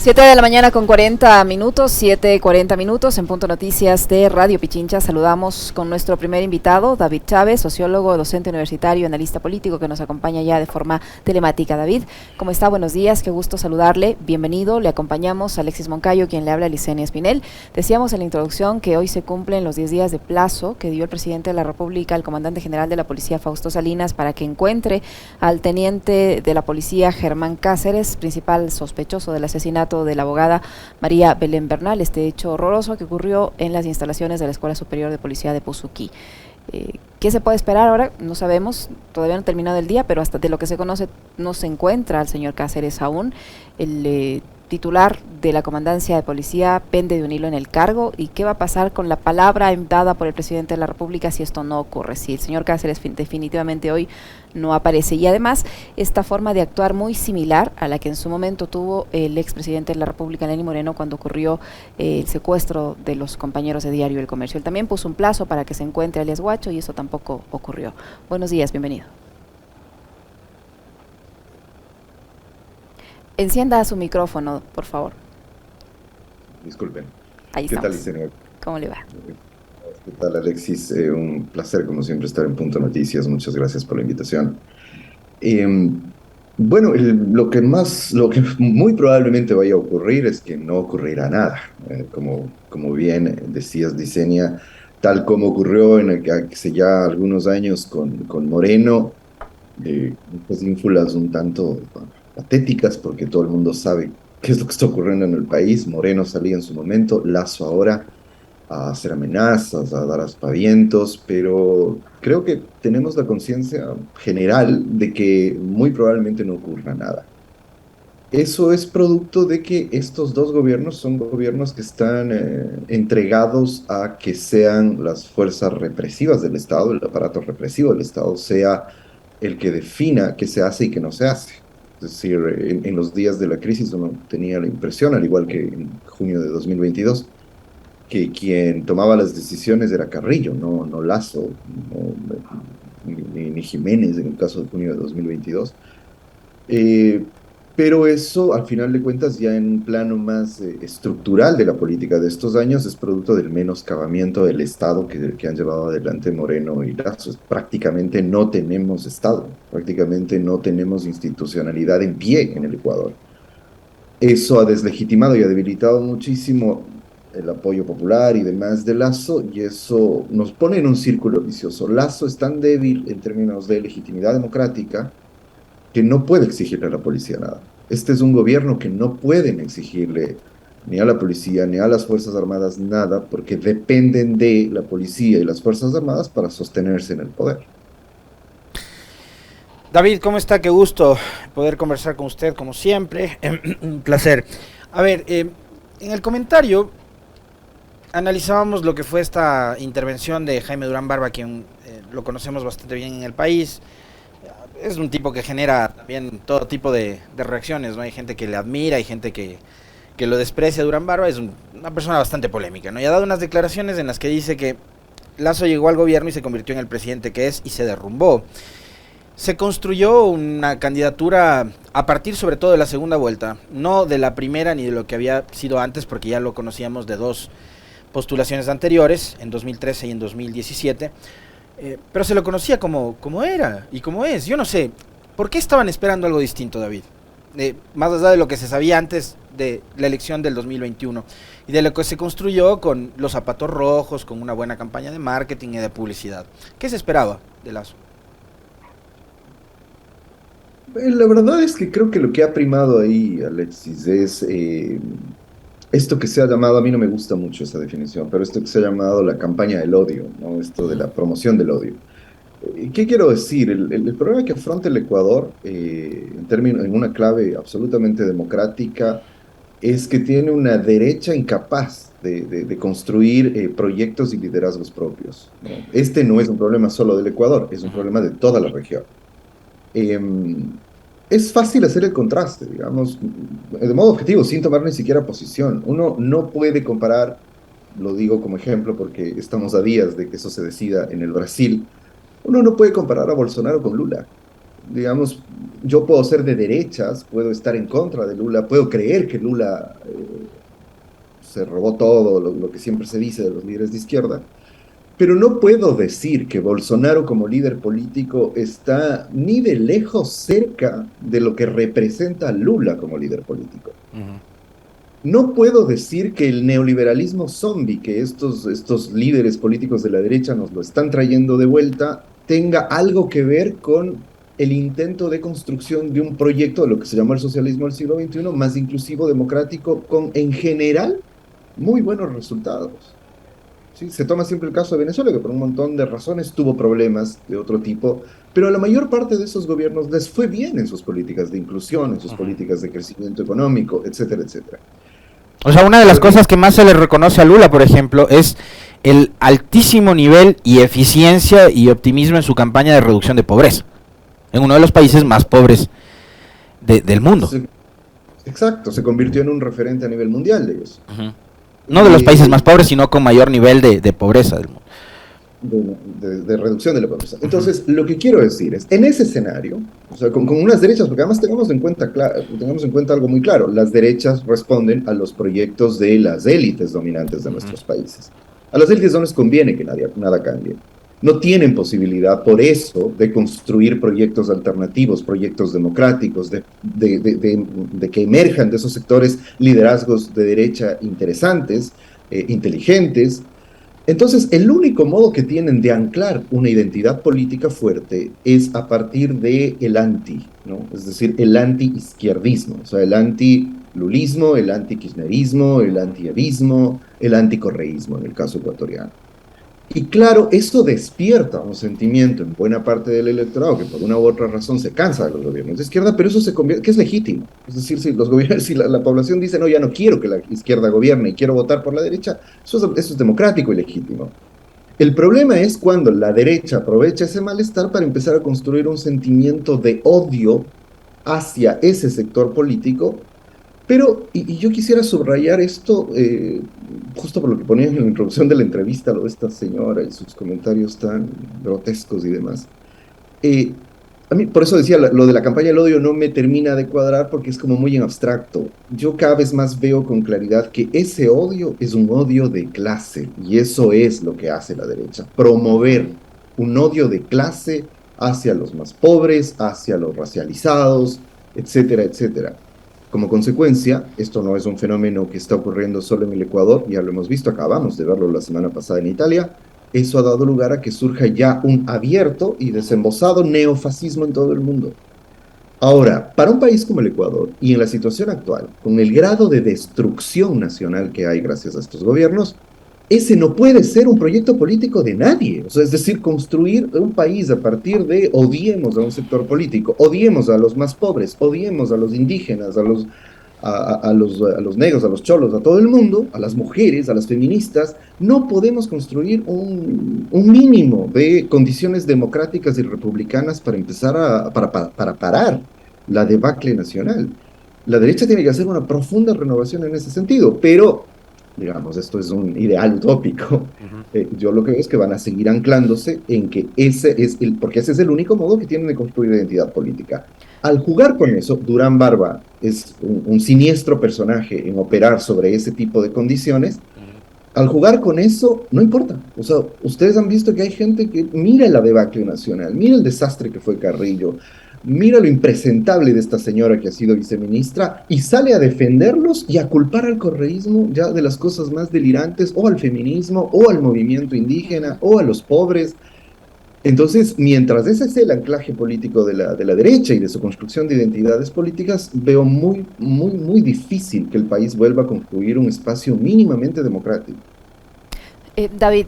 7 de la mañana con 40 minutos, 7:40 minutos en Punto Noticias de Radio Pichincha. Saludamos con nuestro primer invitado, David Chávez, sociólogo, docente universitario, analista político, que nos acompaña ya de forma telemática. David, ¿cómo está? Buenos días, qué gusto saludarle. Bienvenido, le acompañamos Alexis Moncayo, quien le habla, Licenia Espinel. Decíamos en la introducción que hoy se cumplen los 10 días de plazo que dio el presidente de la República al comandante general de la policía, Fausto Salinas, para que encuentre al teniente de la policía, Germán Cáceres, principal sospechoso del asesinato de la abogada María Belén Bernal, este hecho horroroso que ocurrió en las instalaciones de la Escuela Superior de Policía de Pozuquí. ¿Qué se puede esperar ahora? No sabemos, todavía no ha terminado el día, pero hasta de lo que se conoce no se encuentra al señor Cáceres aún. El titular de la comandancia de policía pende de un hilo en el cargo. ¿Y qué va a pasar con la palabra dada por el presidente de la República si esto no ocurre? Si el señor Cáceres definitivamente hoy no aparece. Y además, esta forma de actuar muy similar a la que en su momento tuvo el expresidente de la República, Lenín Moreno, cuando ocurrió el secuestro de los compañeros de Diario El Comercio. Él también puso un plazo para que se encuentre alias Guacho y eso tampoco ocurrió. Buenos días, bienvenido. Encienda su micrófono, por favor. Disculpen. Ahí ¿Qué estamos. tal, Licenia? ¿Cómo le va? ¿Qué tal, Alexis? Un placer, como siempre, estar en Punto Noticias. Muchas gracias por la invitación. Bueno, lo que muy probablemente vaya a ocurrir es que no ocurrirá nada. Como bien decías, Licenia, tal como ocurrió hace ya algunos años con Moreno, pues ínfulas un tanto patéticas, porque todo el mundo sabe qué es lo que está ocurriendo en el país. Moreno salía en su momento, Lasso ahora, a hacer amenazas, a dar aspavientos, pero creo que tenemos la conciencia general de que muy probablemente no ocurra nada. Eso es producto de que estos dos gobiernos son gobiernos que están entregados a que sean las fuerzas represivas del Estado, el aparato represivo del Estado, sea el que defina qué se hace y qué no se hace. Es decir, en los días de la crisis uno tenía la impresión, al igual que en junio de 2022, que quien tomaba las decisiones era Carrillo, no Lasso, ni Jiménez en el caso de junio de 2022. Eh, pero eso, al final de cuentas, ya en un plano más estructural de la política de estos años, es producto del menoscabamiento del Estado que han llevado adelante Moreno y Lasso. Prácticamente no tenemos Estado, prácticamente no tenemos institucionalidad en pie en el Ecuador. Eso ha deslegitimado y ha debilitado muchísimo el apoyo popular y demás de Lasso, y eso nos pone en un círculo vicioso. Lasso es tan débil en términos de legitimidad democrática que no puede exigirle a la policía nada. Este es un gobierno que no pueden exigirle ni a la policía ni a las Fuerzas Armadas nada, porque dependen de la policía y las Fuerzas Armadas para sostenerse en el poder. David, ¿cómo está? Qué gusto poder conversar con usted, como siempre. Un placer. A ver, en el comentario analizábamos lo que fue esta intervención de Jaime Durán Barba, quien lo conocemos bastante bien en el país. Es un tipo que genera también todo tipo de reacciones, ¿no? Hay gente que le admira, hay gente que lo desprecia. Durán Barba es una persona bastante polémica, ¿no? Y ha dado unas declaraciones en las que dice que Lasso llegó al gobierno y se convirtió en el presidente que es y se derrumbó. Se construyó una candidatura a partir sobre todo de la segunda vuelta, no de la primera ni de lo que había sido antes, porque ya lo conocíamos de dos postulaciones anteriores, en 2013 y en 2017, pero se lo conocía como era y como es. Yo no sé, ¿por qué estaban esperando algo distinto, David? Más allá de lo que se sabía antes de la elección del 2021 y de lo que se construyó con los zapatos rojos, con una buena campaña de marketing y de publicidad. ¿Qué se esperaba de Lasso? La verdad es que creo que lo que ha primado ahí, Alexis, es esto que se ha llamado, a mí no me gusta mucho esa definición, pero esto que se ha llamado la campaña del odio, ¿no? Esto de la promoción del odio. ¿Qué quiero decir? El problema que afronta el Ecuador, en una clave absolutamente democrática, es que tiene una derecha incapaz de construir proyectos y liderazgos propios, ¿no? Este no es un problema solo del Ecuador, es un problema de toda la región. Es fácil hacer el contraste, digamos, de modo objetivo, sin tomar ni siquiera posición. Uno no puede comparar, lo digo como ejemplo porque estamos a días de que eso se decida en el Brasil, uno no puede comparar a Bolsonaro con Lula. digamos, yo puedo ser de derechas, puedo estar en contra de Lula, puedo creer que Lula se robó todo, lo que siempre se dice de los líderes de izquierda, pero no puedo decir que Bolsonaro como líder político está ni de lejos cerca de lo que representa Lula como líder político. No puedo decir que el neoliberalismo zombie, que estos líderes políticos de la derecha nos lo están trayendo de vuelta, tenga algo que ver con el intento de construcción de un proyecto de lo que se llamó el socialismo del siglo XXI, más inclusivo, democrático, con en general muy buenos resultados. ¿Sí? Se toma siempre el caso de Venezuela, que por un montón de razones tuvo problemas de otro tipo, pero a la mayor parte de esos gobiernos les fue bien en sus políticas de inclusión, en sus políticas de crecimiento económico, etcétera, etcétera. O sea, una de las cosas que más se le reconoce a Lula, por ejemplo, es el altísimo nivel y eficiencia y optimismo en su campaña de reducción de pobreza, en uno de los países más pobres del mundo. Exacto, se convirtió en un referente a nivel mundial de eso. No de los países más pobres, sino con mayor nivel de pobreza del mundo. De reducción de la pobreza. Entonces, lo que quiero decir es, en ese escenario, o sea, con unas derechas, porque además tengamos en cuenta algo muy claro, las derechas responden a los proyectos de las élites dominantes de nuestros países. A las élites no les conviene que nada cambie. No tienen posibilidad, por eso, de construir proyectos alternativos, proyectos democráticos, de que emerjan de esos sectores liderazgos de derecha interesantes, inteligentes. Entonces, el único modo que tienen de anclar una identidad política fuerte es a partir del anti, ¿no? Es decir, el anti-izquierdismo, o sea, el anti-lulismo, el anti-kirchnerismo, el anti-evismo, el anti-correísmo en el caso ecuatoriano. Y claro, eso despierta un sentimiento en buena parte del electorado que por una u otra razón se cansa de los gobiernos de izquierda, pero eso se convierte, que es legítimo. Es decir, si los gobiernos, si la población dice, no, ya no quiero que la izquierda gobierne y quiero votar por la derecha, eso es democrático y legítimo. El problema es cuando la derecha aprovecha ese malestar para empezar a construir un sentimiento de odio hacia ese sector político. Pero, y yo quisiera subrayar esto, justo por lo que ponía en la introducción de la entrevista, lo de esta señora y sus comentarios tan grotescos y demás. A mí, por eso decía, lo de la campaña del odio no me termina de cuadrar porque es como muy en abstracto. Yo cada vez más veo con claridad que ese odio es un odio de clase, y eso es lo que hace la derecha, promover un odio de clase hacia los más pobres, hacia los racializados, etcétera, etcétera. Como consecuencia, esto no es un fenómeno que está ocurriendo solo en el Ecuador, ya lo hemos visto, acabamos de verlo la semana pasada en Italia. Eso ha dado lugar a que surja ya un abierto y desembosado neofascismo en todo el mundo. Ahora, para un país como el Ecuador, y en la situación actual, con el grado de destrucción nacional que hay gracias a estos gobiernos, ese no puede ser un proyecto político de nadie. O sea, es decir, construir un país a partir de odiemos a un sector político, odiemos a los más pobres, odiemos a los indígenas, a los negros, a los cholos, a todo el mundo, a las mujeres, a las feministas. No podemos construir un mínimo de condiciones democráticas y republicanas para empezar para parar la debacle nacional. La derecha tiene que hacer una profunda renovación en ese sentido, pero digamos, esto es un ideal utópico. Yo lo que veo es que van a seguir anclándose en que porque ese es el único modo que tienen de construir identidad política. Al jugar con eso, Durán Barba es un siniestro personaje en operar sobre ese tipo de condiciones. Al jugar con eso, no importa. O sea, ustedes han visto que hay gente que mira la debacle nacional, mira el desastre que fue Carrillo, mira lo impresentable de esta señora que ha sido viceministra y sale a defenderlos y a culpar al correísmo ya de las cosas más delirantes, o al feminismo, o al movimiento indígena, o a los pobres. Entonces, mientras ese es el anclaje político de la derecha y de su construcción de identidades políticas, veo muy, muy, muy difícil que el país vuelva a construir un espacio mínimamente democrático. David,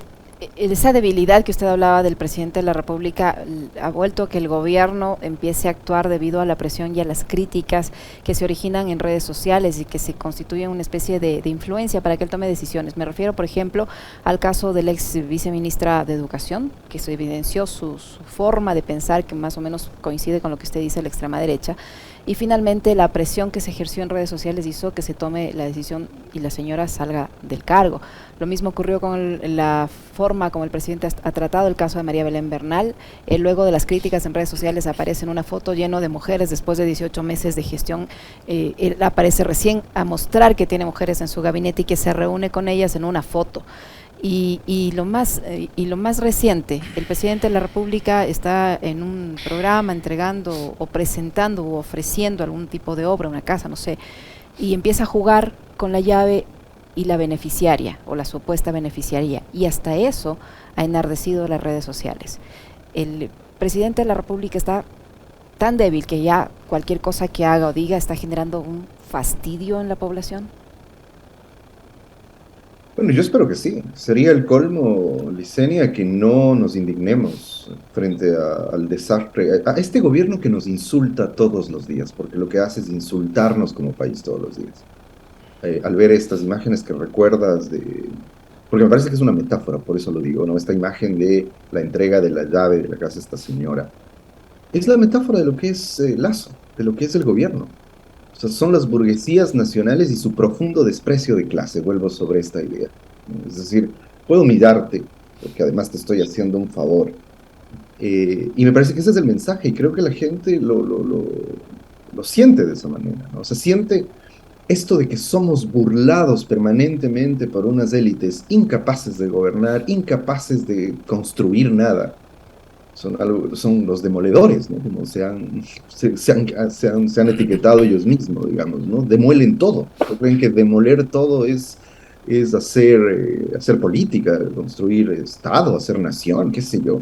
esa debilidad que usted hablaba del presidente de la República ha vuelto a que el gobierno empiece a actuar debido a la presión y a las críticas que se originan en redes sociales y que se constituyen una especie de influencia para que él tome decisiones. Me refiero, por ejemplo, al caso del ex viceministra de Educación, que se evidenció su forma de pensar que más o menos coincide con lo que usted dice de la extrema derecha, y finalmente la presión que se ejerció en redes sociales hizo que se tome la decisión y la señora salga del cargo. Lo mismo ocurrió con la forma como el presidente ha tratado el caso de María Belén Bernal. Luego de las críticas en redes sociales aparece en una foto lleno de mujeres después de 18 meses de gestión. Él aparece recién a mostrar que tiene mujeres en su gabinete y que se reúne con ellas en una foto. Y lo más reciente, el presidente de la República está en un programa entregando o presentando o ofreciendo algún tipo de obra, una casa, no sé, y empieza a jugar con la llave y la beneficiaria o la supuesta beneficiaria, y hasta eso ha enardecido las redes sociales. El presidente de la República está tan débil que ya cualquier cosa que haga o diga está generando un fastidio en la población. Bueno, yo espero que sí. Sería el colmo, Licenia, que no nos indignemos frente al desastre, a este gobierno que nos insulta todos los días, porque lo que hace es insultarnos como país todos los días. Al ver estas imágenes que recuerdas porque me parece que es una metáfora, por eso lo digo, ¿no? Esta imagen de la entrega de la llave de la casa a esta señora. Es la metáfora de lo que es Lazo, de lo que es el gobierno. O sea, son las burguesías nacionales y su profundo desprecio de clase. Vuelvo sobre esta idea. Es decir, puedo humillarte, porque además te estoy haciendo un favor. Y me parece que ese es el mensaje, y creo que la gente lo siente de esa manera, ¿no? O sea, siente esto de que somos burlados permanentemente por unas élites incapaces de gobernar, incapaces de construir nada. Son los demoledores, ¿no? Como se han etiquetado ellos mismos, digamos, ¿no? Demuelen todo. Creen que demoler todo es hacer política, construir Estado, hacer nación, qué sé yo.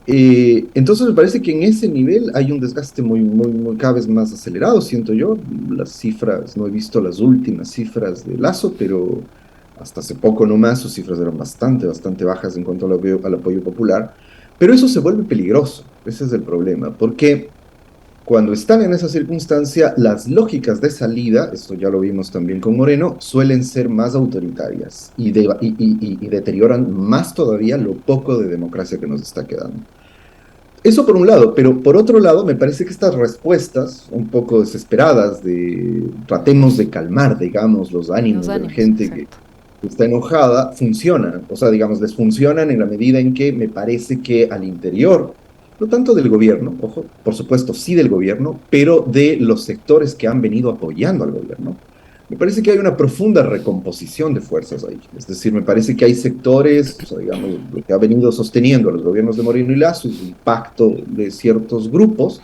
Entonces me parece que en ese nivel hay un desgaste cada vez más acelerado, siento yo. Las cifras, no he visto las últimas cifras de Lazo, pero hasta hace poco nomás sus cifras eran bastante bajas en cuanto al apoyo popular. Pero eso se vuelve peligroso, ese es el problema, porque cuando están en esa circunstancia, las lógicas de salida, esto ya lo vimos también con Moreno, suelen ser más autoritarias y deterioran más todavía lo poco de democracia que nos está quedando. Eso por un lado, pero por otro lado me parece que estas respuestas un poco desesperadas tratemos de calmar, digamos, los ánimos de la gente exacto, que está enojada, funcionan, o sea, digamos, les funcionan en la medida en que me parece que al interior, no tanto del gobierno, ojo, por supuesto sí del gobierno, pero de los sectores que han venido apoyando al gobierno, me parece que hay una profunda recomposición de fuerzas ahí. Es decir, me parece que hay sectores, o sea, digamos, lo que ha venido sosteniendo a los gobiernos de Moreno y Lazo es un pacto de ciertos grupos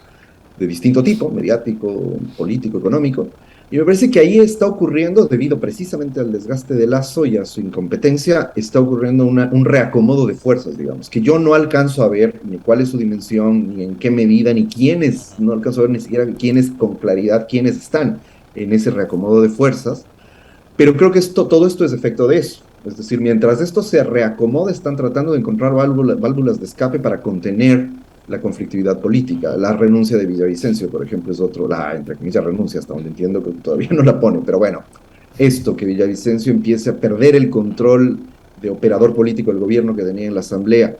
de distinto tipo, mediático, político, económico, y me parece que ahí está ocurriendo, debido precisamente al desgaste de Lazo y a su incompetencia, está ocurriendo un reacomodo de fuerzas, digamos, que yo no alcanzo a ver ni cuál es su dimensión, ni en qué medida, ni quiénes, no alcanzo a ver ni siquiera quiénes con claridad, quiénes están en ese reacomodo de fuerzas, pero creo que todo esto es efecto de eso. Es decir, mientras esto se reacomoda, están tratando de encontrar válvulas de escape para contener la conflictividad política. La renuncia de Villavicencio, por ejemplo, es otro, entre comillas, renuncia, hasta donde entiendo que todavía no la pone, pero bueno, esto, que Villavicencio empiece a perder el control de operador político del gobierno que tenía en la Asamblea,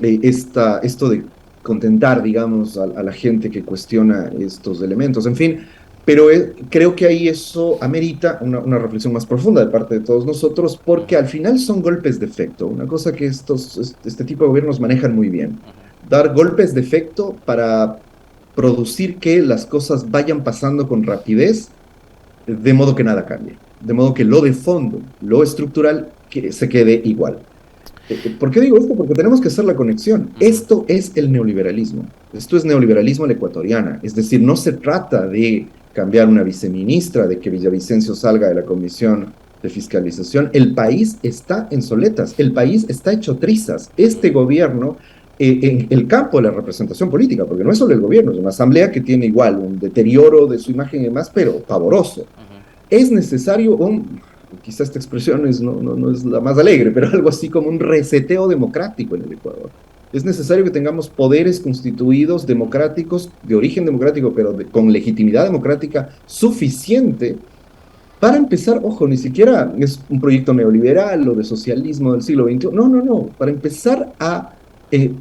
esto de contentar, digamos, a la gente que cuestiona estos elementos, en fin, pero creo que ahí eso amerita una reflexión más profunda de parte de todos nosotros, porque al final son golpes de efecto, una cosa que este tipo de gobiernos manejan muy bien. Dar golpes de efecto para producir que las cosas vayan pasando con rapidez, de modo que nada cambie, de modo que lo de fondo, lo estructural, que se quede igual. ¿Por qué digo esto? Porque tenemos que hacer la conexión. Esto es el neoliberalismo. Esto es neoliberalismo a la ecuatoriana. Es decir, no se trata de cambiar una viceministra, de que Villavicencio salga de la comisión de fiscalización. El país está en soletas, el país está hecho trizas. Este gobierno, en el campo de la representación política, porque no es solo el gobierno, es una asamblea que tiene igual un deterioro de su imagen y demás, pero pavoroso. Es necesario quizá esta expresión no es la más alegre, pero algo así como un reseteo democrático en el Ecuador. Es necesario que tengamos poderes constituidos democráticos, de origen democrático, pero con legitimidad democrática suficiente para empezar, ojo, ni siquiera es un proyecto neoliberal o de socialismo del siglo XXI, no, para empezar a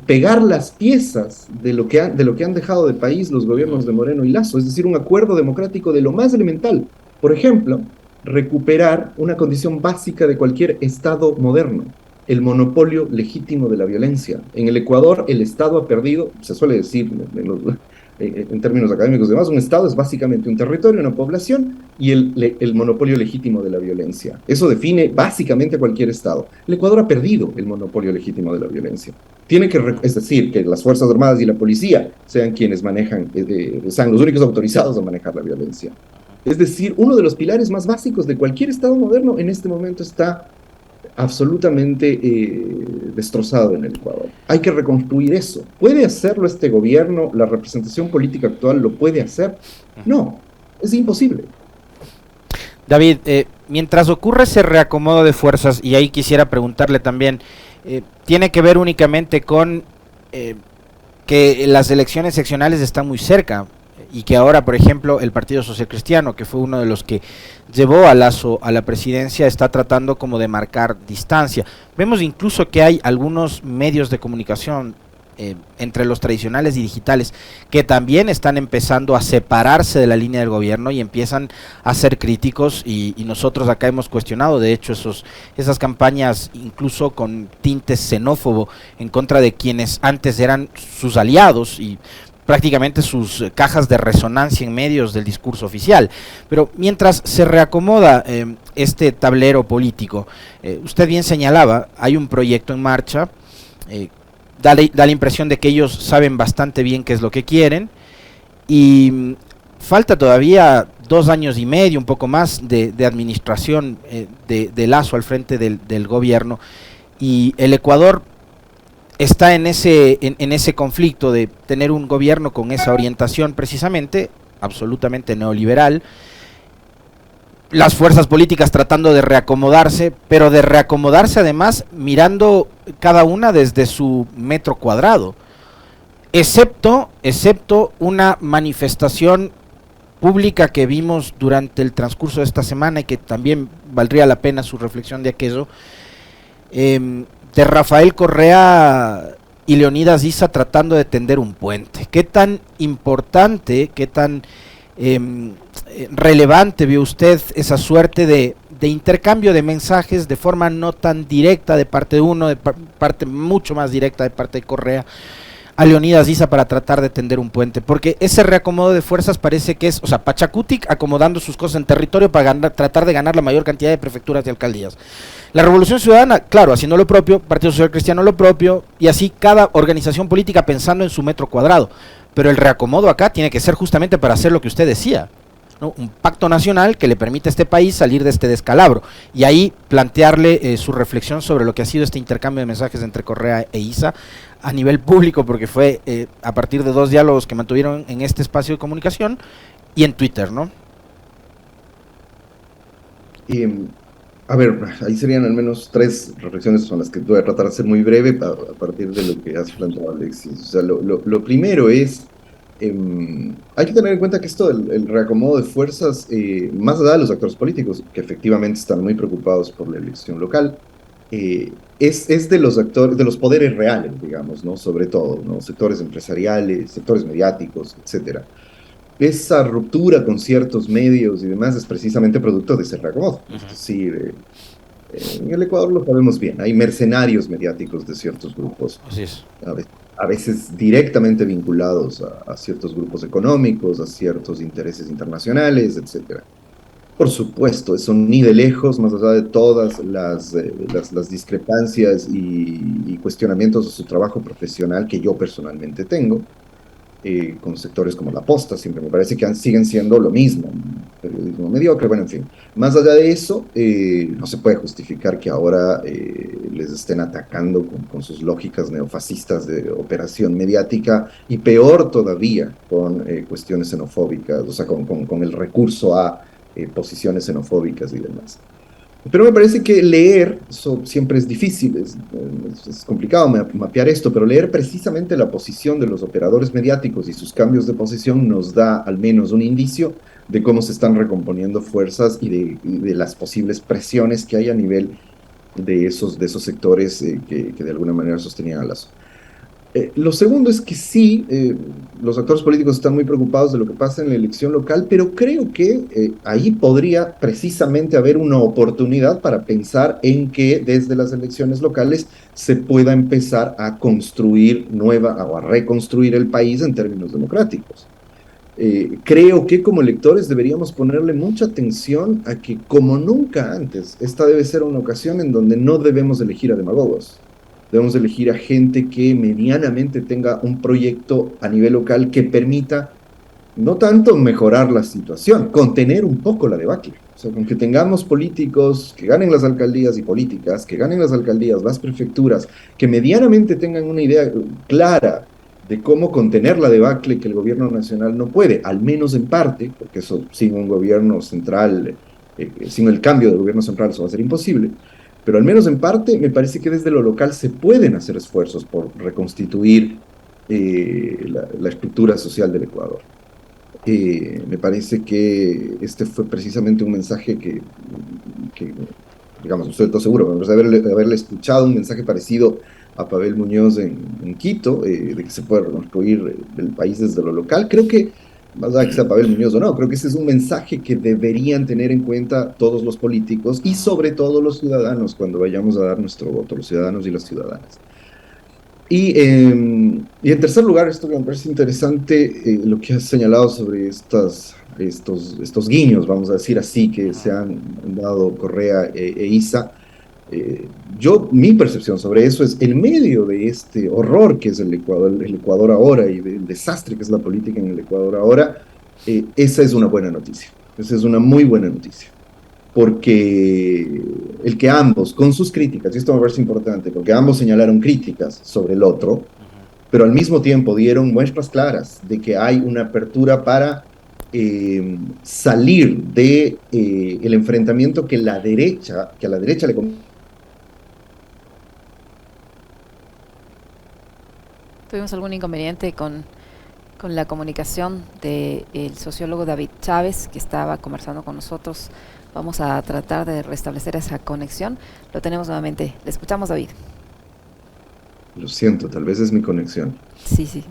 pegar las piezas de lo que han dejado de país los gobiernos de Moreno y Lasso, es decir, un acuerdo democrático de lo más elemental. Por ejemplo, recuperar una condición básica de cualquier Estado moderno, el monopolio legítimo de la violencia. En el Ecuador, el Estado ha perdido, se suele decir en términos académicos y demás, un Estado es básicamente un territorio, una población y el monopolio legítimo de la violencia. Eso define básicamente cualquier Estado. El Ecuador ha perdido el monopolio legítimo de la violencia. Es decir, que las Fuerzas Armadas y la policía sean quienes sean los únicos autorizados a manejar la violencia. Es decir, uno de los pilares más básicos de cualquier Estado moderno en este momento está absolutamente destrozado en el Ecuador. Hay que reconstruir eso. ¿Puede hacerlo este gobierno? ¿La representación política actual lo puede hacer? No, es imposible. David, mientras ocurre ese reacomodo de fuerzas, y ahí quisiera preguntarle también, ¿tiene que ver únicamente con que las elecciones seccionales están muy cerca? Y que ahora, por ejemplo, el Partido Social Cristiano, que fue uno de los que llevó a Lasso a la presidencia, está tratando como de marcar distancia. Vemos incluso que hay algunos medios de comunicación entre los tradicionales y digitales que también están empezando a separarse de la línea del gobierno y empiezan a ser críticos, y nosotros acá hemos cuestionado, de hecho, esas campañas incluso con tinte xenófobo en contra de quienes antes eran sus aliados y prácticamente sus cajas de resonancia en medios del discurso oficial. Pero mientras se reacomoda este tablero político, usted bien señalaba, hay un proyecto en marcha, da la impresión de que ellos saben bastante bien qué es lo que quieren, y falta todavía 2 años y medio, un poco más, de administración de Lasso al frente del gobierno, y el Ecuador está en ese conflicto de tener un gobierno con esa orientación precisamente, absolutamente neoliberal, las fuerzas políticas tratando de reacomodarse, pero de reacomodarse además mirando cada una desde su metro cuadrado, excepto una manifestación pública que vimos durante el transcurso de esta semana y que también valdría la pena su reflexión de aquello, de Rafael Correa y Leonidas Issa tratando de tender un puente. ¿Qué tan importante, qué tan relevante vio usted esa suerte de intercambio de mensajes de forma no tan directa de parte de uno, de parte mucho más directa de parte de Correa a Leonidas Issa para tratar de tender un puente? Porque ese reacomodo de fuerzas parece que es, o sea, Pachacutic acomodando sus cosas en territorio para tratar de ganar la mayor cantidad de prefecturas y alcaldías. La Revolución Ciudadana, claro, haciendo lo propio, Partido Social Cristiano lo propio, y así cada organización política pensando en su metro cuadrado. Pero el reacomodo acá tiene que ser justamente para hacer lo que usted decía, ¿no? Un pacto nacional que le permita a este país salir de este descalabro, y ahí plantearle su reflexión sobre lo que ha sido este intercambio de mensajes entre Correa e Issa a nivel público, porque fue a partir de 2 diálogos que mantuvieron en este espacio de comunicación y en Twitter, ¿no? A ver, ahí serían al menos 3 reflexiones, son las que voy a tratar de ser muy breve a partir de lo que has planteado, Alexis. O sea, lo primero es, hay que tener en cuenta que esto del reacomodo de fuerzas, más allá de los actores políticos, que efectivamente están muy preocupados por la elección local, es de los actores, de los poderes reales, digamos, ¿no? Sobre todo, ¿no? Sectores empresariales, sectores mediáticos, etcétera. Esa ruptura con ciertos medios y demás es precisamente producto de ese reacomodo. Es decir, en el Ecuador lo sabemos bien, hay mercenarios mediáticos de ciertos grupos. Así es. A veces directamente vinculados a ciertos grupos económicos, a ciertos intereses internacionales, etcétera. Por supuesto, eso ni de lejos, más allá de todas las discrepancias y cuestionamientos de su trabajo profesional que yo personalmente tengo, con sectores como La Posta, siempre me parece que siguen siendo lo mismo, un periodismo mediocre, bueno, en fin. Más allá de eso, no se puede justificar que ahora les estén atacando con sus lógicas neofascistas de operación mediática, y peor todavía con cuestiones xenofóbicas, o sea, con el recurso a posiciones xenofóbicas y demás. Pero me parece que leer, eso siempre es difícil, es complicado mapear esto, pero leer precisamente la posición de los operadores mediáticos y sus cambios de posición nos da al menos un indicio de cómo se están recomponiendo fuerzas y de las posibles presiones que hay a nivel de esos sectores que de alguna manera sostenían a Lasso. Lo segundo es que sí, los actores políticos están muy preocupados de lo que pasa en la elección local, pero creo que ahí podría precisamente haber una oportunidad para pensar en que desde las elecciones locales se pueda empezar a construir nueva o a reconstruir el país en términos democráticos. Creo que como electores deberíamos ponerle mucha atención a que, como nunca antes, esta debe ser una ocasión en donde no debemos elegir a demagogos. Debemos elegir a gente que medianamente tenga un proyecto a nivel local que permita no tanto mejorar la situación, contener un poco la debacle. O sea, con que tengamos políticos que ganen las alcaldías y políticas, que ganen las alcaldías, las prefecturas, que medianamente tengan una idea clara de cómo contener la debacle que el gobierno nacional no puede, al menos en parte, porque eso sin un gobierno central, sin el cambio del gobierno central, eso va a ser imposible, pero al menos en parte me parece que desde lo local se pueden hacer esfuerzos por reconstituir la estructura social del Ecuador. Me parece que este fue precisamente un mensaje que digamos, no estoy todo seguro, pero de haberle escuchado un mensaje parecido a Pavel Muñoz en Quito, de que se puede reconstruir el país desde lo local. Creo que, más allá de que sea Pavel Muñoz o no, creo que ese es un mensaje que deberían tener en cuenta todos los políticos y sobre todo los ciudadanos cuando vayamos a dar nuestro voto, los ciudadanos y las ciudadanas. Y en tercer lugar, esto que me parece interesante, lo que has señalado sobre estos guiños, vamos a decir así, que se han dado Correa e Isa. Mi percepción sobre eso es, en medio de este horror que es el Ecuador ahora y del desastre que es la política en el Ecuador ahora, esa es una buena noticia. Esa es una muy buena noticia. Porque el que ambos, con sus críticas, y esto me parece importante, porque ambos señalaron críticas sobre el otro, pero al mismo tiempo dieron muestras claras de que hay una apertura para salir de el enfrentamiento que a la derecha le... Tuvimos algún inconveniente con la comunicación del sociólogo David Chávez, que estaba conversando con nosotros. Vamos a tratar de restablecer esa conexión. Lo tenemos nuevamente. Le escuchamos, David. Lo siento, tal vez es mi conexión. Sí, sí.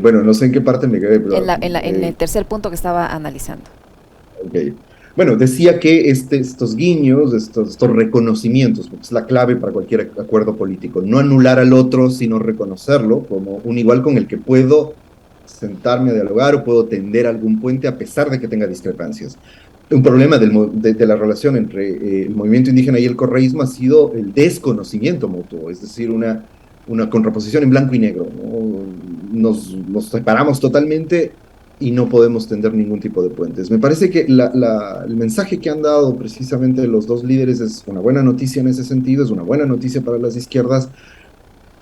Bueno, no sé en qué parte me quedé, pero... En el tercer punto que estaba analizando. Ok. Bueno, decía que estos guiños, estos reconocimientos, porque es la clave para cualquier acuerdo político, no anular al otro, sino reconocerlo como un igual con el que puedo sentarme a dialogar o puedo tender algún puente a pesar de que tenga discrepancias. Un problema de la relación entre el movimiento indígena y el correísmo ha sido el desconocimiento mutuo, es decir, una contraposición en blanco y negro, ¿no? Nos separamos totalmente y no podemos tender ningún tipo de puentes. Me parece que el mensaje que han dado precisamente los dos líderes es una buena noticia en ese sentido, es una buena noticia para las izquierdas,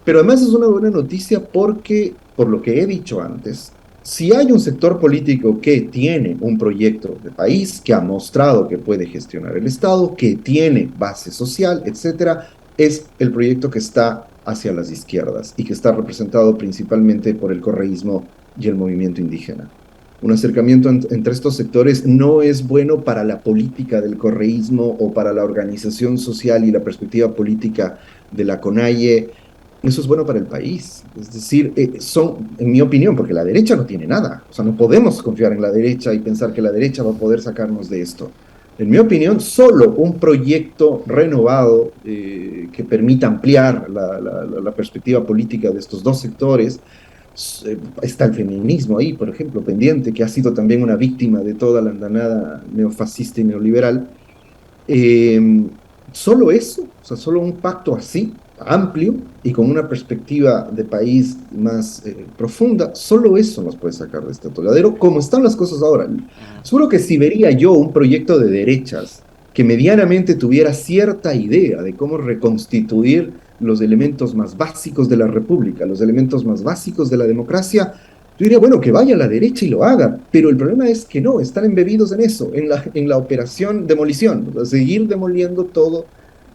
pero además es una buena noticia porque, por lo que he dicho antes, si hay un sector político que tiene un proyecto de país, que ha mostrado que puede gestionar el Estado, que tiene base social, etcétera, es el proyecto que está hacia las izquierdas y que está representado principalmente por el correísmo y el movimiento indígena. Un acercamiento entre estos sectores no es bueno para la política del correísmo o para la organización social y la perspectiva política de la CONAIE. Eso es bueno para el país. Es decir, en mi opinión, porque la derecha no tiene nada. O sea, no podemos confiar en la derecha y pensar que la derecha va a poder sacarnos de esto. En mi opinión, solo un proyecto renovado que permita ampliar la perspectiva política de estos dos sectores. Está el feminismo ahí, por ejemplo, pendiente, que ha sido también una víctima de toda la andanada neofascista y neoliberal. Solo eso, o sea, solo un pacto así, amplio y con una perspectiva de país más profunda, solo eso nos puede sacar de este atoladero, como están las cosas ahora. Seguro que si vería yo un proyecto de derechas que medianamente tuviera cierta idea de cómo reconstituir los elementos más básicos de la república, los elementos más básicos de la democracia, yo diría, bueno, que vaya a la derecha y lo haga, pero el problema es que no, están embebidos en eso, en la operación demolición, o sea, seguir demoliendo todo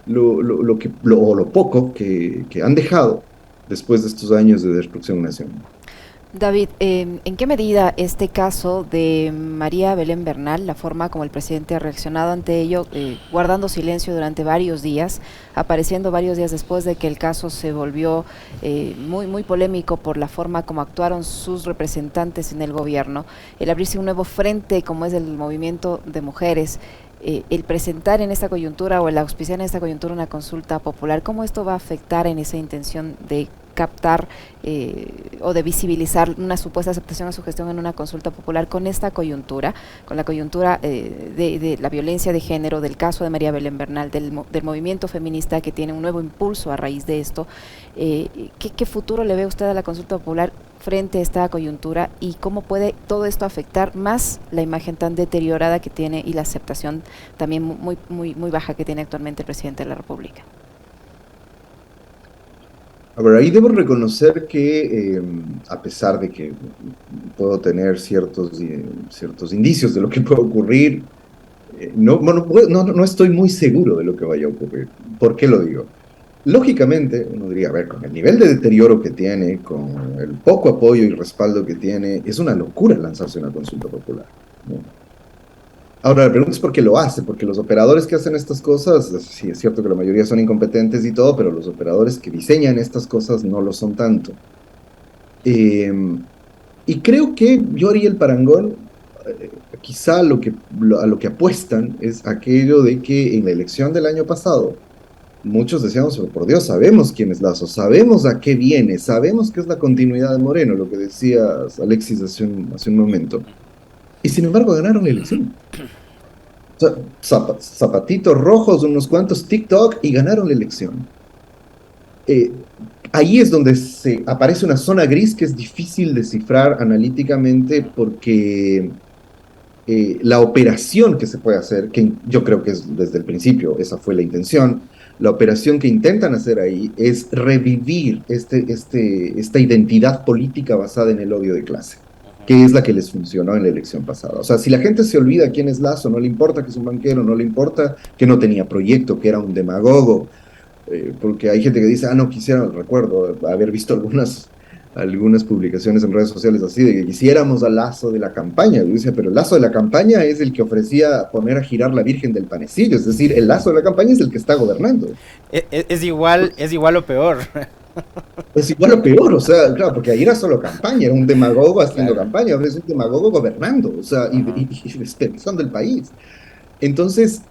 lo poco que han dejado después de estos años de destrucción nacional. David, ¿en qué medida este caso de María Belén Bernal, la forma como el presidente ha reaccionado ante ello, guardando silencio durante varios días, apareciendo varios días después de que el caso se volvió muy polémico por la forma como actuaron sus representantes en el gobierno, el abrirse un nuevo frente como es el movimiento de mujeres, el presentar en esta coyuntura o el auspiciar en esta coyuntura una consulta popular, ¿cómo esto va a afectar en esa intención de captar o de visibilizar una supuesta aceptación a su gestión en una consulta popular con esta coyuntura, con la coyuntura de la violencia de género, del caso de María Belén Bernal, del movimiento feminista que tiene un nuevo impulso a raíz de esto? ¿Qué futuro le ve usted a la consulta popular frente a esta coyuntura y cómo puede todo esto afectar más la imagen tan deteriorada que tiene y la aceptación también muy baja que tiene actualmente el presidente de la República? A ver, ahí debo reconocer que a pesar de que puedo tener ciertos indicios de lo que puede ocurrir, no estoy muy seguro de lo que vaya a ocurrir. ¿Por qué lo digo? Lógicamente, uno diría, a ver, con el nivel de deterioro que tiene, con el poco apoyo y respaldo que tiene, es una locura lanzarse una consulta popular, ¿no? Ahora, la pregunta es por qué lo hace, porque los operadores que hacen estas cosas, sí, es cierto que la mayoría son incompetentes y todo, pero los operadores que diseñan estas cosas no lo son tanto. Y creo que yo haría el parangón, quizá a lo que apuestan es aquello de que en la elección del año pasado, muchos decíamos, pero por Dios, sabemos quién es Lazo, sabemos a qué viene, sabemos que es la continuidad de Moreno, lo que decías, Alexis, hace un momento. Y sin embargo ganaron la elección. O sea, zapatitos rojos, unos cuantos TikTok y ganaron la elección. Ahí es donde aparece una zona gris que es difícil descifrar analíticamente porque la operación que se puede hacer, que yo creo que es desde el principio, esa fue la intención, la operación que intentan hacer ahí es revivir esta identidad política basada en el odio de clase, que es la que les funcionó en la elección pasada. O sea, si la gente se olvida quién es Lazo, no le importa que es un banquero, no le importa que no tenía proyecto, que era un demagogo, porque hay gente que dice, no quisiera, recuerdo haber visto algunas publicaciones en redes sociales así, de que quisiéramos al Lazo de la campaña. Yo decía, pero el Lazo de la campaña es el que ofrecía poner a girar la Virgen del Panecillo, es decir, el Lazo de la campaña es el que está gobernando. Es igual o peor. Es igual o peor, o sea, claro, porque ahí era solo campaña, era un demagogo haciendo campaña, ahora es un demagogo gobernando, o sea, y pensando el país. Entonces,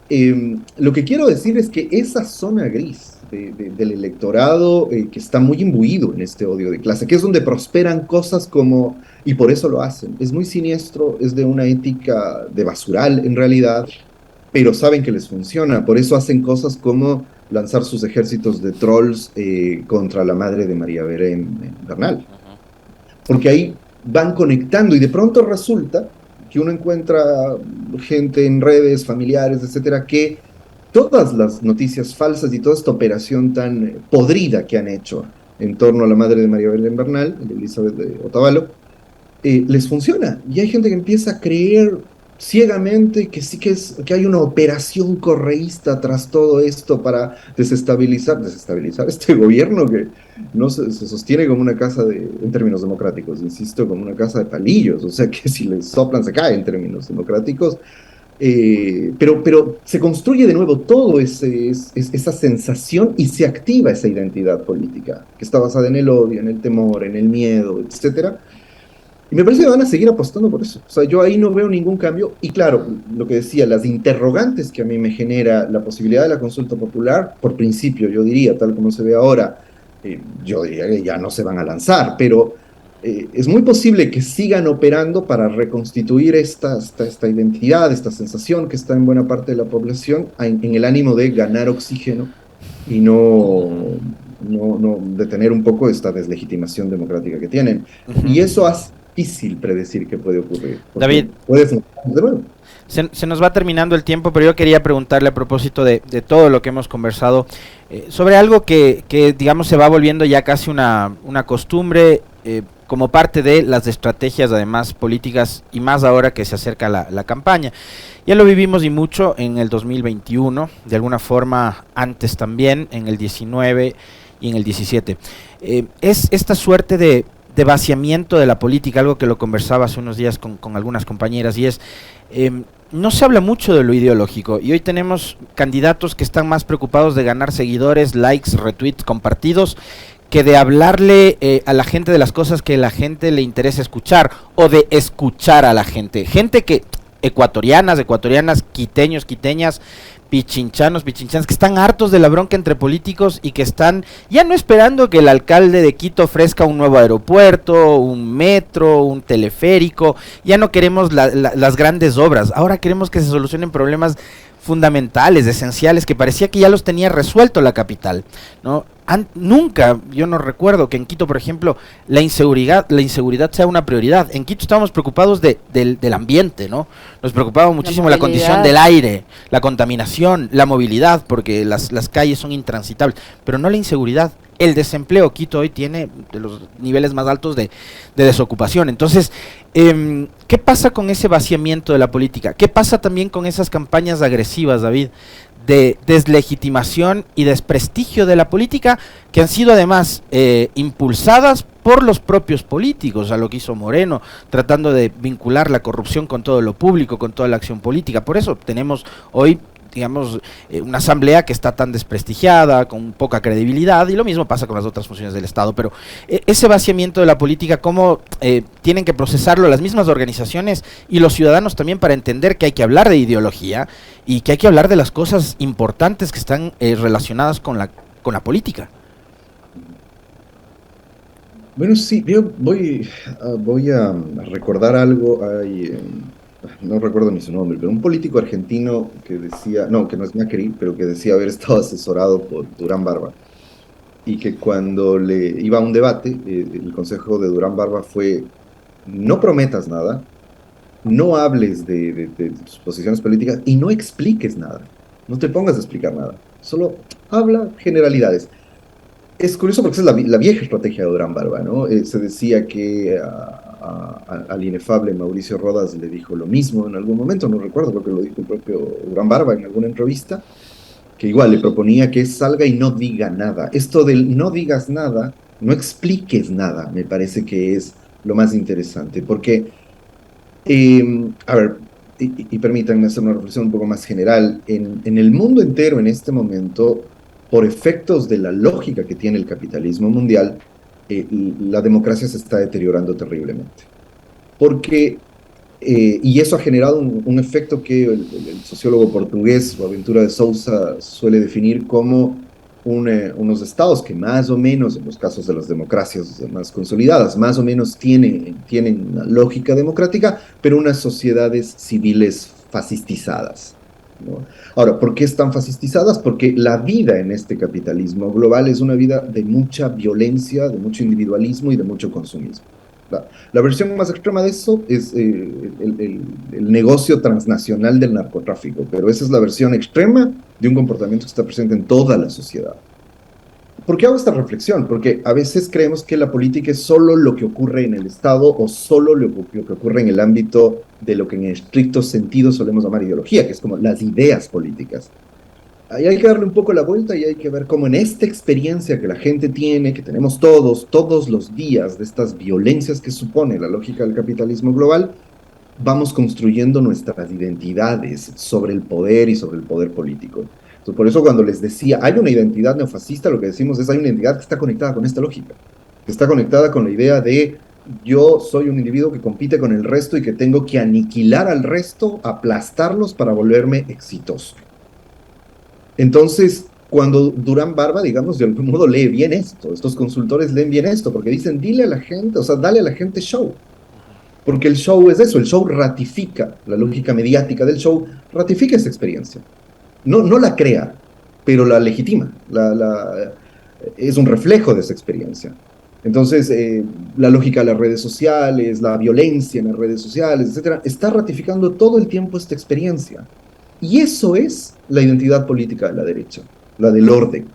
lo que quiero decir es que esa zona gris del electorado que está muy imbuido en este odio de clase, que es donde prosperan cosas como, y por eso lo hacen, es muy siniestro, es de una ética de basural en realidad, pero saben que les funciona, por eso hacen cosas como lanzar sus ejércitos de trolls contra la madre de María Belén Bernal. Porque ahí van conectando y de pronto resulta que uno encuentra gente en redes, familiares, etcétera, que todas las noticias falsas y toda esta operación tan podrida que han hecho en torno a la madre de María Belén Bernal, Elizabeth de Otavalo, les funciona. Y hay gente que empieza a creer ciegamente que sí que hay una operación correísta tras todo esto para desestabilizar este gobierno que no se sostiene como una casa en términos democráticos, insisto, como una casa de palillos, o sea que si les soplan se cae en términos democráticos, pero se construye de nuevo todo esa sensación y se activa esa identidad política que está basada en el odio, en el temor, en el miedo, etcétera. Y me parece que van a seguir apostando por eso. O sea, yo ahí no veo ningún cambio. Y claro, lo que decía, las interrogantes que a mí me genera la posibilidad de la consulta popular, por principio, yo diría, tal como se ve ahora, yo diría que ya no se van a lanzar, pero es muy posible que sigan operando para reconstituir esta identidad, esta sensación que está en buena parte de la población, en el ánimo de ganar oxígeno y no detener un poco esta deslegitimación democrática que tienen. Y eso hace difícil predecir qué puede ocurrir. David, se nos va terminando el tiempo, pero yo quería preguntarle a propósito de todo lo que hemos conversado, sobre algo que digamos se va volviendo ya casi una costumbre, como parte de las estrategias además políticas y más ahora que se acerca la campaña. Ya lo vivimos y mucho en el 2021, de alguna forma antes también, en el 19 y en el 17. Es esta suerte de de vaciamiento de la política, algo que lo conversaba hace unos días con algunas compañeras, y es, no se habla mucho de lo ideológico, y hoy tenemos candidatos que están más preocupados de ganar seguidores, likes, retweets, compartidos, que de hablarle a la gente de las cosas que a la gente le interesa escuchar, o de escuchar a la gente. Gente que, ecuatorianas, quiteños, quiteñas, pichinchanas, que están hartos de la bronca entre políticos y que están ya no esperando que el alcalde de Quito ofrezca un nuevo aeropuerto, un metro, un teleférico. Ya no queremos las grandes obras, ahora queremos que se solucionen problemas fundamentales, esenciales, que parecía que ya los tenía resuelto la capital, ¿no? Nunca, yo no recuerdo que en Quito, por ejemplo, la inseguridad sea una prioridad. En Quito estábamos preocupados del ambiente, ¿no? Nos preocupaba muchísimo la condición del aire, la contaminación, la movilidad, porque las calles son intransitables, pero no la inseguridad. El desempleo, Quito hoy tiene de los niveles más altos de desocupación. Entonces, ¿qué pasa con ese vaciamiento de la política? ¿Qué pasa también con esas campañas agresivas, David, de deslegitimación y desprestigio de la política, que han sido además impulsadas por los propios políticos, a lo que hizo Moreno, tratando de vincular la corrupción con todo lo público, con toda la acción política? Por eso tenemos hoy, digamos, una asamblea que está tan desprestigiada, con poca credibilidad, y lo mismo pasa con las otras funciones del Estado. Pero ese vaciamiento de la política, ¿cómo tienen que procesarlo las mismas organizaciones y los ciudadanos también, para entender que hay que hablar de ideología y que hay que hablar de las cosas importantes que están relacionadas con la política? Bueno, sí, yo voy a recordar algo. No recuerdo ni su nombre, pero un político argentino que decía, no, que no es Macri, pero que decía haber estado asesorado por Durán Barba, y que cuando le iba a un debate, el consejo de Durán Barba fue: no prometas nada, no hables de tus posiciones políticas y no expliques nada, no te pongas a explicar nada, solo habla generalidades. Es curioso porque esa es la vieja estrategia de Durán Barba, ¿no? Se decía que al inefable Mauricio Rodas le dijo lo mismo en algún momento, no recuerdo, creo que lo dijo el propio Durán Barba en alguna entrevista, que igual le proponía que salga y no diga nada. Esto del no digas nada, no expliques nada, me parece que es lo más interesante, porque, a ver, y permítanme hacer una reflexión un poco más general, en el mundo entero en este momento, por efectos de la lógica que tiene el capitalismo mundial, la democracia se está deteriorando terriblemente. Porque, y eso ha generado un efecto que el sociólogo portugués Boaventura de Sousa suele definir como unos estados que más o menos, en los casos de las democracias más consolidadas, más o menos tienen una lógica democrática, pero unas sociedades civiles fascistizadas, ¿no? Ahora, ¿por qué están fascistizadas? Porque la vida en este capitalismo global es una vida de mucha violencia, de mucho individualismo y de mucho consumismo. La versión más extrema de eso es el negocio transnacional del narcotráfico, pero esa es la versión extrema de un comportamiento que está presente en toda la sociedad. ¿Por qué hago esta reflexión? Porque a veces creemos que la política es solo lo que ocurre en el Estado o solo lo que ocurre en el ámbito de lo que en estricto sentido solemos llamar ideología, que es como las ideas políticas. Ahí hay que darle un poco la vuelta y hay que ver cómo en esta experiencia que la gente tiene, que tenemos todos los días, de estas violencias que supone la lógica del capitalismo global, vamos construyendo nuestras identidades sobre el poder y sobre el poder político. Entonces, por eso cuando les decía, hay una identidad neofascista, lo que decimos es, hay una identidad que está conectada con esta lógica, que está conectada con la idea de yo soy un individuo que compite con el resto y que tengo que aniquilar al resto, aplastarlos para volverme exitoso. Entonces, cuando Durán Barba, digamos, de algún modo lee bien esto, estos consultores leen bien esto, porque dicen, dile a la gente, o sea, dale a la gente show. Porque el show es eso, el show ratifica, la lógica mediática del show ratifica esa experiencia. No la crea, pero la legitima, es un reflejo de esa experiencia. Entonces, la lógica de las redes sociales, la violencia en las redes sociales, etcétera, está ratificando todo el tiempo esta experiencia. Y eso es la identidad política de la derecha, la del orden,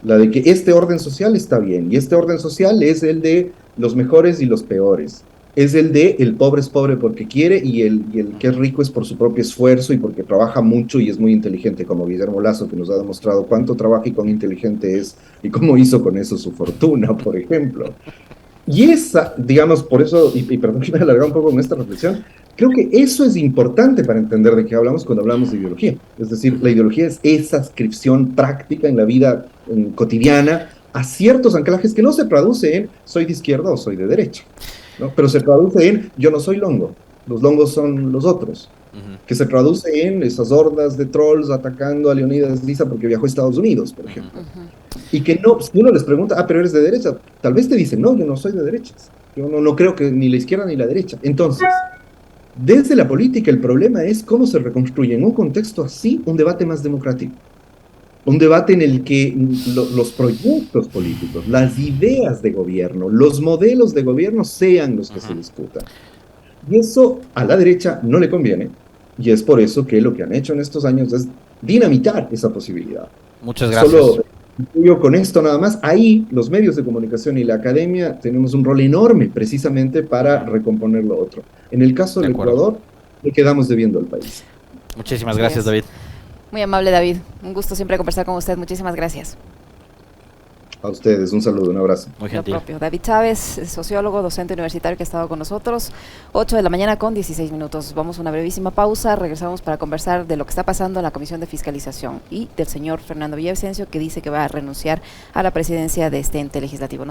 la de que este orden social está bien, y este orden social es el de los mejores y los peores. Es el de el pobre es pobre porque quiere y el que es rico es por su propio esfuerzo y porque trabaja mucho y es muy inteligente, como Guillermo Lazo, que nos ha demostrado cuánto trabaja y cuán inteligente es y cómo hizo con eso su fortuna, por ejemplo. Y esa, digamos, por eso, y perdón que me he alargado un poco con esta reflexión, creo que eso es importante para entender de qué hablamos cuando hablamos de ideología. Es decir, la ideología es esa adscripción práctica en la vida cotidiana a ciertos anclajes que no se traduce en soy de izquierda o soy de derecha, ¿no? Pero se traduce en yo no soy longo, los longos son los otros, que se traduce en esas hordas de trolls atacando a Leonidas Lisa porque viajó a Estados Unidos, por ejemplo. Y que no, si uno les pregunta, pero eres de derecha, tal vez te dicen, no, yo no soy de derechas, yo no creo que ni la izquierda ni la derecha. Entonces, desde la política el problema es cómo se reconstruye en un contexto así un debate más democrático. Un debate en el que los proyectos políticos, las ideas de gobierno, los modelos de gobierno sean los que se discutan. Y eso a la derecha no le conviene, y es por eso que lo que han hecho en estos años es dinamitar esa posibilidad. Muchas gracias. Solo yo con esto nada más, ahí los medios de comunicación y la academia tenemos un rol enorme precisamente para recomponer lo otro. En el caso del Ecuador, le quedamos debiendo al país. Muchísimas gracias, David. Muy amable, David. Un gusto siempre conversar con usted. Muchísimas gracias. A ustedes, un saludo, un abrazo. Muy gentil. Lo propio. David Chávez, sociólogo, docente universitario que ha estado con nosotros. 8 de la mañana con 16 minutos. Vamos a una brevísima pausa. Regresamos para conversar de lo que está pasando en la Comisión de Fiscalización y del señor Fernando Villavicencio, que dice que va a renunciar a la presidencia de este ente legislativo.